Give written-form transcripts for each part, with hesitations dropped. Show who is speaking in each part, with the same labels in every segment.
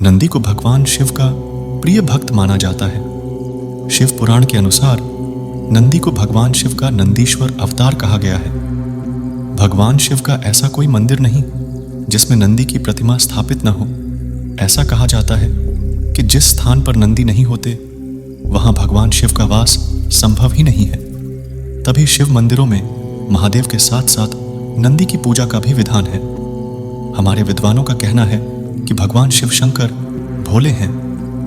Speaker 1: नंदी को भगवान शिव का प्रिय भक्त माना जाता है। शिव पुराण के अनुसार नंदी को भगवान शिव का नंदीश्वर अवतार कहा गया है। भगवान शिव का ऐसा कोई मंदिर नहीं जिसमें नंदी की प्रतिमा स्थापित न हो। ऐसा कहा जाता है कि जिस स्थान पर नंदी नहीं होते वहां भगवान शिव का वास संभव ही नहीं है। तभी शिव मंदिरों में महादेव के साथ साथ नंदी की पूजा का भी विधान है। हमारे विद्वानों का कहना है कि भगवान शिव शंकर भोले हैं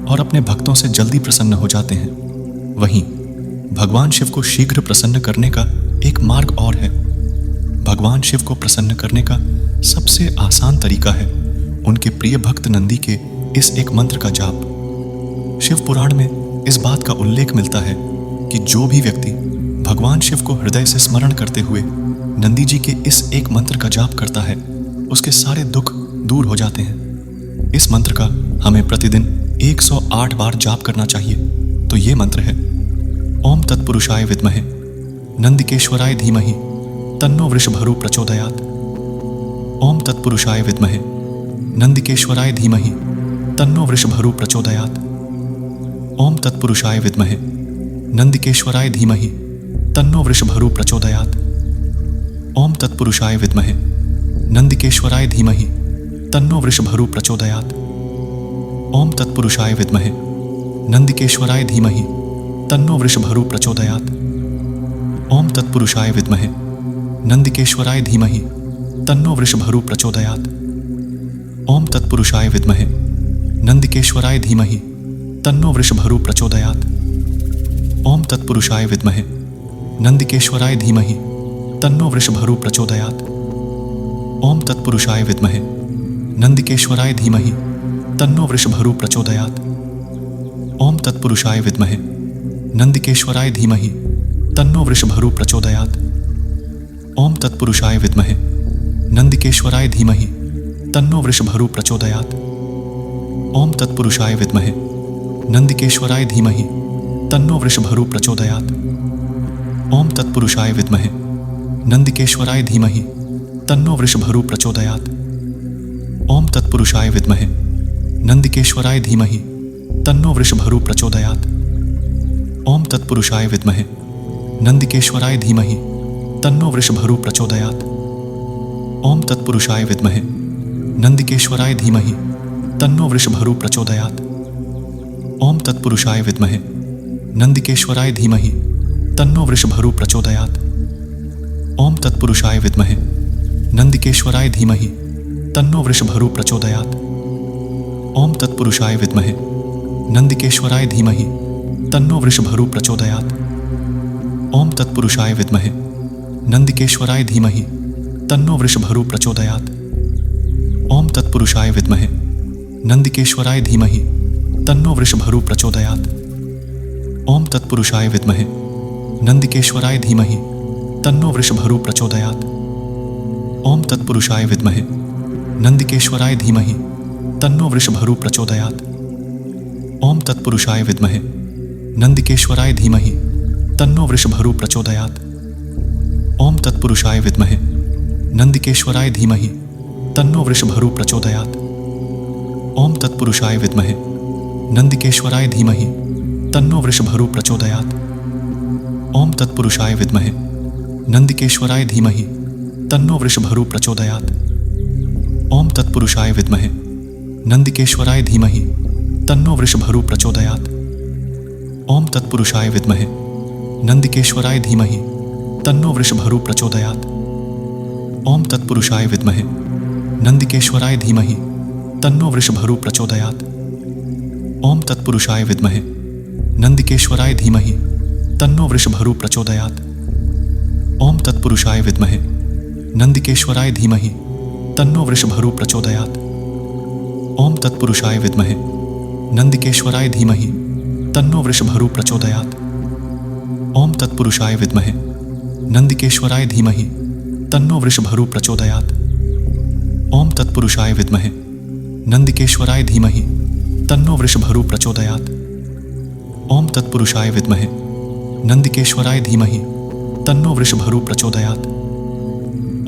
Speaker 1: और अपने भक्तों से जल्दी प्रसन्न हो जाते हैं। वहीं भगवान शिव को शीघ्र प्रसन्न करने का एक मार्ग और है। भगवान शिव को प्रसन्न करने का सबसे आसान तरीका है उनके प्रिय भक्त नंदी के इस एक मंत्र का जाप। शिव पुराण में इस बात का उल्लेख मिलता है कि जो भी व्यक्ति भगवान शिव को हृदय से स्मरण करते हुए नंदी जी के इस एक मंत्र का जाप करता है उसके सारे दुख दूर हो जाते हैं। इस मंत्र का हमें प्रतिदिन 108 बार जाप करना चाहिए। तो ये मंत्र है: ओम तत्पुरुषाय विद्महे नंदिकेश्वराय धीमहि तन्नो वृषभरु प्रचोदयात्। ओम तत्पुरुषाय विद्महे नंदिकेश्वराय धीमहि तन्नो वृषभरु प्रचोदयात्। ओम तत्पुरुषाय विद्महे नंदिकेश्वराय धीमहि तन्नो वृषभरु प्रचोदयात्। ओम तत्पुरुषाय विद्महे नंदिकेश्वराय धीमहि तन्नो वृषभरु प्रचोदयात्। ओम तत्पुरुषाय विद्महे नंदिकेश्वराय धीमहि तन्नो वृषभरु प्रचोदयात्। ओम तत्पुरुषाय विद्महे नंदिकेश्वराय धीमहि तन्नो वृषभरु प्रचोदयात्। ओम तत्पुरुषाय विद्महे नंदिकेश्वराय धीमहि तन्नो वृषभरु प्रचोदयात्। ओम तत्पुरुषाय विद्महे नंदिकेश्वराय धीमहि तन्नो वृषभरु प्रचोदयात्। ओम तत्पुरुषाय विद्महे नंदिकेश्वराय धीमहि तन्नो वृषभरु प्रचोदयात्। ओम तत्पुरुषाय विद्महे नंदिकेश्वराय धीमहि तन्नो वृषभरु प्रचोदयात्। ओम तत्पुरुषाय विद्महे नंदिकेश्वराय धीमहि तन्नो वृषभरु प्रचोदयात्। ओम तत्पुरुषाय विद्महे नंदिकेश्वराय धीमहि तन्नो वृषभरु प्रचोदयात्। ओम तत्पुरुषाय विद्महे नंदिकेश्वराय धीमहि तन्नो वृषभरु प्रचोदयात्। ओम तत्पुरुषाय विद्महे नंदिकेश्वराय धीमहि तन्नो वृषभरु प्रचोदयात्। ओम तत्पुरुषाय विद्महे नंदिकेश्वराय धीमहि तन्नो वृषभरु प्रचोदयात्। ओम तत्पुरुषाय विद्महे नंदिकेश्वराय धीमहि तन्नो वृषभरु प्रचोदयात्। ओम तत्पुरुषाय विद्महे नंदिकेश्वराय धीमहि तन्नो वृषभरु प्रचोदयात्। ओम तत्पुरुषाय विद्महे नंदिकेश्वराय धीमहि तन्नो वृषभरु प्रचोदयात्। ओम तत्पुरुषाय विद्महे नंदिकेश्वराय धीमहि तन्नो वृषभरु प्रचोदयात्। ओम तत्पुरुषाय विद्महे नंदिकेश्वराय धीमहि तन्नो वृषभरु प्रचोदयात्। ओम तत्पुरुषाय विद्महे नंदिकेश्वराय धीमहि तन्नो वृषभरु प्रचोदयात्। ओम तत्पुरुषाय विद्महे नंदिकेश्वराय धीमहि तन्नो वृषभरु प्रचोदयात्। ओम तत्पुरुषाय विद्महे नंदिकेश्वराय धीमहि तन्नो वृषभरु प्रचोदयात्। ओम तत्पुरुषाय विद्महे नंदिकेश्वराय धीमहि तन्नो वृषभरु प्रचोदयात्। ओम तत्पुरुषाय विद्महे नंदिकेश्वराय धीमहि तन्नो वृषभरु प्रचोदयात्। ओम तत्पुरुषाय विद्महे नंदिकेश्वराय धीमहि तन्नो वृषभरु प्रचोदयात्। ओम तत्पुरुषाय विद्महे नंदिकेश्वराय धीमहि तन्नो वृषभरु प्रचोदयात्। ओम तत्पुरुषाय विद्महे नंदिकेश्वराय धीमहि तन्नो वृषभरु प्रचोदयात्। ओम तत्पुरुषाय विद्महे नंदिकेश्वराय धीमहि तन्नो वृषभरु प्रचोदयात्। ओम तत्पुरुषाय विद्महे नंदिकेश्वराय धीमहि तन्नो वृषभरु प्रचोदयात्। ओम तत्पुरुषाय विद्महे नंदिकेश्वराय धीमहि तन्नो वृषभरु प्रचोदयात्। ओम तत्पुरुषाय विद्महे नंदिकेश्वराय धीमहि तन्नो वृषभरु प्रचोदयात्। ओम तत्पुरुषाय विद्महे नंदिकेश्वराय धीमहि तन्नो वृषभरु प्रचोदयात्। ओम तत्पुरुषाय विद्महे नंदिकेश्वराय धीमहि तन्नो वृषभरु प्रचोदयात्। ओम तत्पुरुषाय विद्महे नंदिकेश्वराय धीमहि तन्नो वृषभरु प्रचोदयात्। ओम तत्पुरुषाय विद्महे नंदिकेश्वराय धीमहि तन्नो वृषभरु प्रचोदयात्।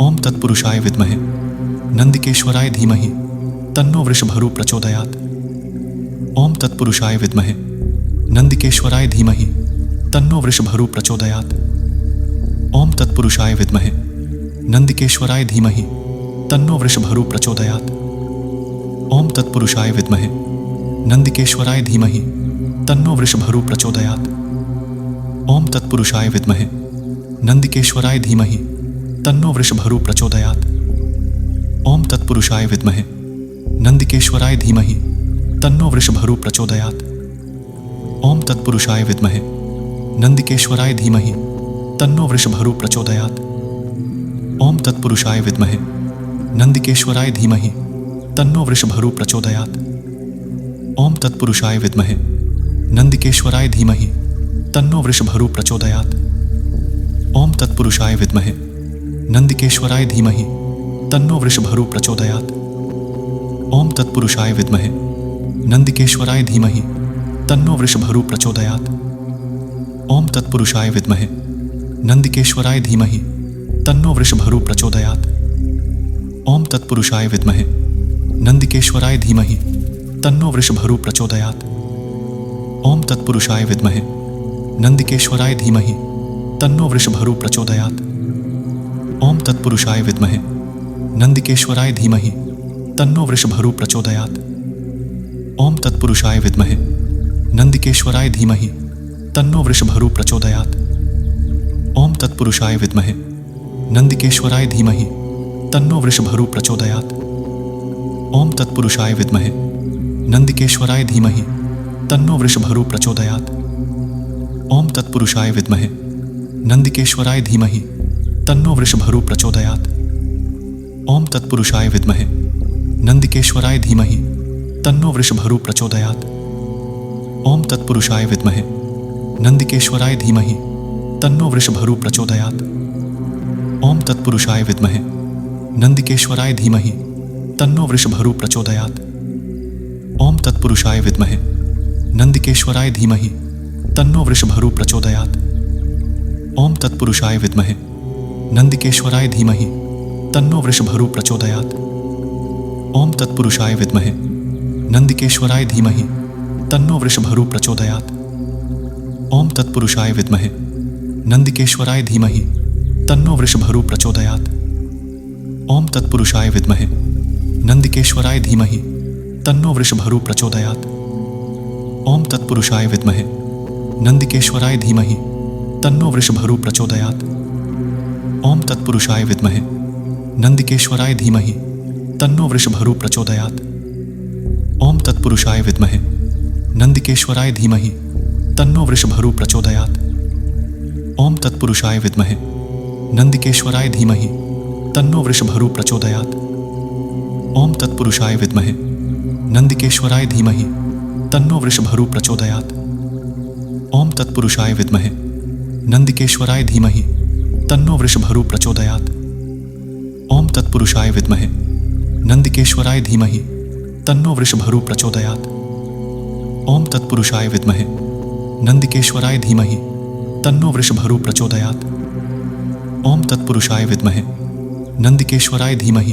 Speaker 1: ओम तत्पुरुषाय विद्महे नंदिकेश्वराय धीमहि तन्नो वृषभरु प्रचोदयात्। ओम तत्पुरुषाय विद्महे नंदिकेश्वराय धीमहि तन्नो वृषभरु प्रचोदयात्। ओम तत्पुरुषाय विद्महे नंदिकेश्वराय धीमहि तन्नो वृषभरु प्रचोदयात्। ओम तत्पुरुषाय विद्महे नंदिकेश्वराय धीमहि तन्नो वृषभरु प्रचोदयात्। ओम तत्पुरुषाय विद्महे नंदिकेश्वराय धीमहि तन्नो वृषभरु प्रचोदयात्। ओम तत्पुरुषाय विद्महे नंदिकेश्वराय धीमहि तन्नो वृषभरु प्रचोदयात्। ओम तत्पुरुषाय विद्महे नंदिकेश्वराय धीमहि तन्नो वृषभरु प्रचोदयात्। ओम तत्पुरुषाय विद्महे नंदिकेश्वराय धीमहि तन्नो वृषभरु प्रचोदयात्। ओम तत्पुरुषाय विद्महे नंदिकेश्वराय धीमहि तन्नो वृषभरु प्रचोदयात्। ओम तत्पुरुषाय विद्महे नंदिकेश्वराय धीमहि तन्नो वृषभरु प्रचोदयात्। ओम तत्पुरुषाय विद्महे नंदिकेश्वराय धीमहि तन्नो वृषभरु प्रचोदयात्। ओम तत्पुरुषाय विद्महे नंदिकेश्वराय धीमहि तन्नो वृषभरु प्रचोदयात्। ओम तत्पुरुषाय विद्महे नंदिकेश्वराय धीमहि तन्नो वृषभरु प्रचोदयात्। ओम तत्पुरुषाय विद्महे नंदिकेश्वराय धीमहि तन्नो वृषभरु प्रचोदयात्। ओम तत्पुरुषाय विद्महे नंदिकेश्वराय धीमहि तन्नो वृषभरु प्रचोदयात्। ओम तत्पुरुषाय विद्महे नंदिकेश्वराय धीमहि तन्नो वृषभरु प्रचोदयात्। ओम तत्पुरुषाय विद्महे नंदिकेश्वराय धीमहि तन्नो वृषभरु प्रचोदयात्। ओम तत्पुरुषाय विद्महे नंदिकेश्वराय धीमहि तन्नो वृषभरु प्रचोदयात्। ओम तत्पुरुषाय विद्महे नंदिकेश्वराय धीमहि तन्नो वृषभरु प्रचोदयात्। ओम तत्पुरुषाय विद्महे नंदिकेश्वराय धीमहि तन्नो वृषभरु प्रचोदयात्। ओम तत्पुरुषाय विद्महे नंदिकेश्वराय धीमहि तन्नो वृषभरु प्रचोदयात्। ओम तत्पुरुषाय विद्महे नंदिकेश्वराय धीमहि तन्नो वृषभरु प्रचोदयात्। ओम तत्पुरुषाय विद्महे नंदिकेश्वराय धीमहि तन्नो वृषभरु प्रचोदयात्। ओम तत्पुरुषाय विद्महे नंदिकेश्वराय धीमहि तन्नो वृषभरु प्रचोदयात्। ओम तत्पुरुषाय विद्महे नंदिकेश्वराय धीमहि तन्नो वृषभरु प्रचोदयात्। ओम तत्पुरुषाय विद्महे नंदिकेश्वराय धीमहि तन्नो वृषभरु प्रचोदयात्। ओम तत्पुरुषाय विद्महे नंदिकेश्वराय धीमहि तन्नो वृषभरु प्रचोदयात्। ओम तत्पुरुषाय विद्महे नंदिकेश्वराय धीमहि तन्नो वृषभरु प्रचोदयात्। ओम तत्पुरुषाय विद्महे नंदिकेश्वराय धीमहि तन्नो वृषभरु प्रचोदयात्। ओम तत्पुरुषाय विद्महे नंदिकेश्वराय धीमहि तन्नो वृषभरु प्रचोदयात्। ओम तत्पुरुषाय विद्महे नंदिकेश्वराय धीमहि तन्नो वृषभरु प्रचोदयात्। ओम तत्पुरुषाय विद्महे नंदिकेश्वराय धीमहि तन्नो वृषभरु प्रचोदयात्। ओम तत्पुरुषाय विद्महे नंदिकेश्वराय धीमहि तन्नो वृषभरु प्रचोदयात्। ओम तत्पुरुषाय विद्महे नंदिकेश्वराय धीमहि तन्नो वृषभरु प्रचोदयात्। ओम तत्पुरुषाय विद्महे नंदिकेश्वराय धीमहि तन्नो वृषभरु प्रचोदयात्। ओम तत्पुरुषाय विद्महे नंदिकेश्वराय धीमहि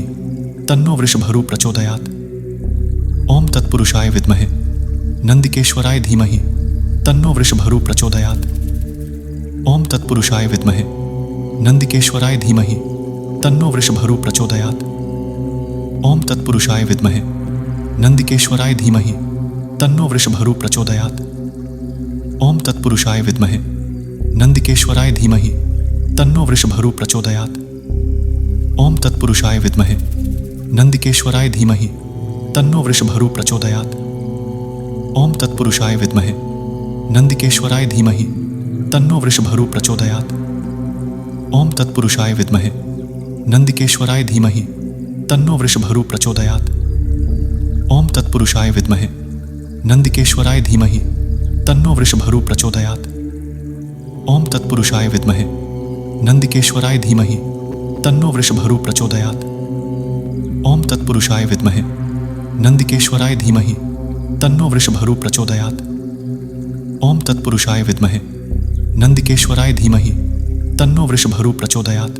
Speaker 1: तन्नो वृषभरु प्रचोदयात्। ओम तत्पुरुषाय विद्महे नंदिकेश्वराय धीमहि तन्नो वृषभरु प्रचोदयात्। ओम तत्पुरुषाय विद्महे नंदिकेश्वराय धीमहि तन्नो वृषभरु प्रचोदयात्। ओम तत्पुरुषाय विद्महे नंदिकेश्वराय धीमहि तन्नो वृषभरु प्रचोदयात्। ओम तत्पुरुषाय विद्महे नंदिकेश्वराय धीमहि तन्नो वृषभरु प्रचोदयात्। ओम तत्पुरुषाय विद्महे नंदिकेश्वराय धीमहि तन्नो वृषभरु प्रचोदयात्। ओम तत्पुरुषाय विद्महे नंदिकेश्वराय धीमहि तन्नो वृषभरु प्रचोदयात्। ओम तत्पुरुषाय विद्महे नंदिकेश्वराय धीमहि तन्नो वृषभरु प्रचोदयात्। ओम तत्पुरुषाय विद्महे नंदिकेश्वराय धीमहि तन्नो वृषभरु प्रचोदयात्। ओम तत्पुरुषाय विद्महे नंदिकेश्वराय धीमहि तन्नो वृषभरु प्रचोदयात्। ओम तत्पुरुषाय विद्महे नंदिकेश्वराय धीमहि तन्नो वृषभरु प्रचोदयात्। ओम तत्पुरुषाय विद्महे नंदिकेश्वराय धीमहि तन्नो वृषभरु प्रचोदयात्।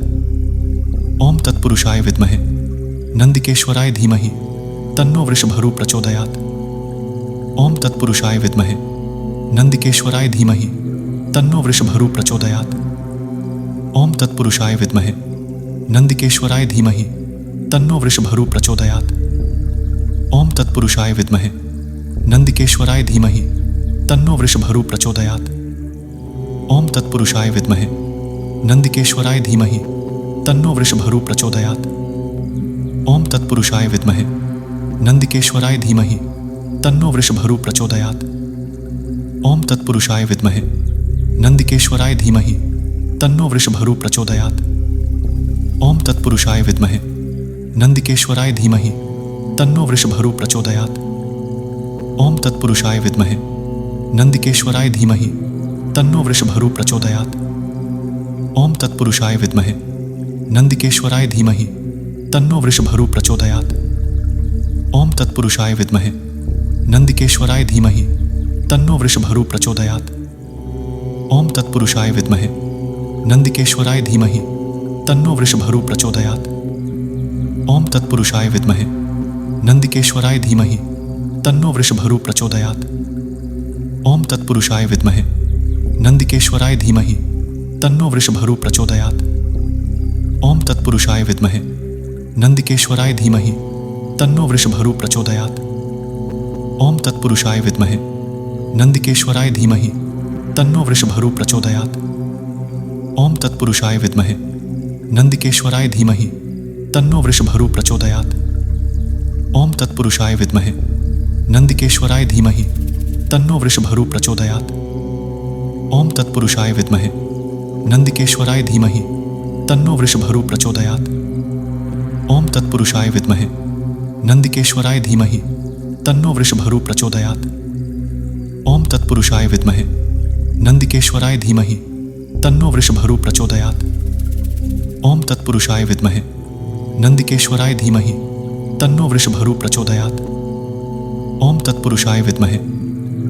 Speaker 1: ओम तत्पुरुषाय विद्महे नंदिकेश्वराय धीमहि तन्नो वृषभरु प्रचोदयात्। ओम तत्पुरुषाय विद्महे नंदिकेश्वराय धीमहि तन्नो वृषभरू प्रचोदयात्। ओम तत्पुरुषाय विद्महे नंदिकेश्वराय धीमहि तन्नो वृषभरू प्रचोदयात्। ओम तत्पुरुषाय विद्महे नंदिकेश्वराय धीमहि तन्नो वृषभरू प्रचोदयात्। ओम तत्पुरुषाय विद्महे नंदिकेश्वराय धीमहि तन्नो वृषभरू प्रचोदयात्। ओम तत्पुरुषाय विद्महे नंदिकेश्वराय धीमहि तन्नो वृषभरू प्रचोदयात्। ओम तत्पुरुषाय विद्महे नंदिकेश्वराय धीमहि तन्नो वृषभरू प्रचोदयात्। ओम तत्पुरुषाय विद्महे नंदिकेश्वराय धीमहि तन्नो वृषभरू प्रचोदयात्। ओम तत्पुरुषाय विद्महे नंदिकेश्वराय धीमहि तन्नो वृषभरू प्रचोदयात्। ओम तत्पुरुषाय विद्महे नंदिकेश्वराय धीमहि तन्नो वृषभरू प्रचोदयात्। ओम तत्पुरुषाय विद्महे नंदिकेश्वराय धीमहि तन्नो वृषभरू प्रचोदयात्। ओम तत्पुरुषाय विद्महे नंदिकेश्वराय धीमहि तन्नो वृषभरू प्रचोदयात्। ओम तत्पुरुषाय विद्महे नंदिकेश्वराय धीमहि तन्नो वृषभरू प्रचोदयात्। ओम तत्पुरुषाय विद्महे नंदिकेश्वराय धीमहि तन्नो वृषभरू प्रचोदयात्। ओम तत्पुरुषाय विद्महे नंदिकेश्वराय धीमहि तन्नो वृषभरू प्रचोदयात्। ओम तत्पुरुषाय विद्महे नंदिकेश्वराय धीमहि तन्नो वृषभरू प्रचोदयात्। ओम तत्पुरुषाय विद्महे नंदिकेश्वराय धीमहि तन्नो वृषभरू प्रचोदयात्। ओम तत्पुरुषाय विद्महे नंदिकेश्वराय धीमहि तन्नो वृषभरू प्रचोदयात्। ओम तत्पुरुषाय विद्महे नंदिकेश्वराय धीमहि तन्नो वृषभरू प्रचोदयात्। ओम तत्पुरुषाय विद्महे नंदिकेश्वराय धीमहि तन्नो वृषभरू प्रचोदयात्। ओम तत्पुरुषाय विद्महे नंदिकेश्वराय धीमहि तन्नो वृषभरू प्रचोदयात्। ओम तत्पुरुषाय विद्महे नंदिकेश्वराय धीमहि तन्नो वृषभरू प्रचोदयात्। ओम तत्पुरुषाय विद्महे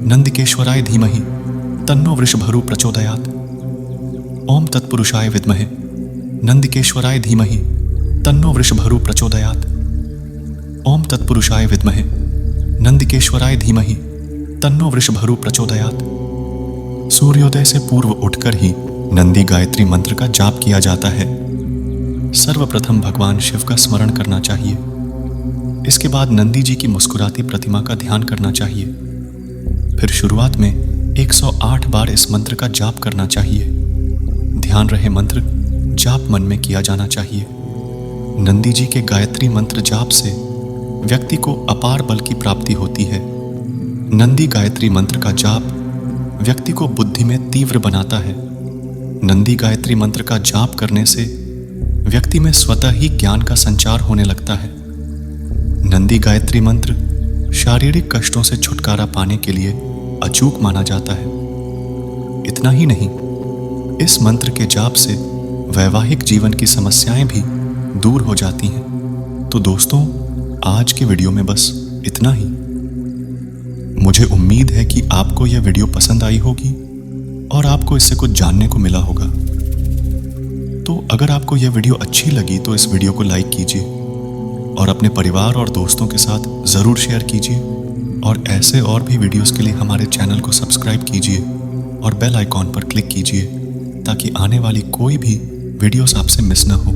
Speaker 1: नंदिकेश्वराय धीमहि तन्नो वृषभरू प्रचोदयात्। ओम तत्पुरुषाय विद्महे नंदिकेश्वराय धीमहि तन्नो वृषभरू प्रचोदयात्। ओम तत्पुरुषाय विद्महे नंदिकेश्वराय धीमहि तन्नो वृषभरू प्रचोदयात्। सूर्योदय से पूर्व उठकर ही नंदी गायत्री मंत्र का जाप किया जाता है। सर्वप्रथम भगवान शिव का स्मरण करना चाहिए। इसके बाद नंदी जी की मुस्कुराती प्रतिमा का ध्यान करना चाहिए। फिर शुरुआत में 108 बार इस मंत्र का जाप करना चाहिए। ध्यान रहे मंत्र जाप मन में किया जाना चाहिए। नंदी जी के गायत्री मंत्र जाप से व्यक्ति को अपार बल की प्राप्ति होती है। नंदी गायत्री मंत्र का जाप व्यक्ति को बुद्धि में तीव्र बनाता है। नंदी गायत्री मंत्र का जाप करने से व्यक्ति में स्वतः ही ज्ञान का संचार होने लगता है। नंदी गायत्री मंत्र शारीरिक कष्टों से छुटकारा पाने के लिए अचूक माना जाता है। इतना ही नहीं, इस मंत्र के जाप से वैवाहिक जीवन की समस्याएं भी दूर हो जाती हैं। तो दोस्तों, आज के वीडियो में बस इतना ही। मुझे उम्मीद है कि आपको यह वीडियो पसंद आई होगी और आपको इससे कुछ जानने को मिला होगा। तो अगर आपको यह वीडियो अच्छी लगी तो इस वीडियो को लाइक कीजिए और अपने परिवार और दोस्तों के साथ ज़रूर शेयर कीजिए। और ऐसे और भी वीडियोस के लिए हमारे चैनल को सब्सक्राइब कीजिए और बेल आइकॉन पर क्लिक कीजिए ताकि आने वाली कोई भी वीडियोस आपसे मिस न हो।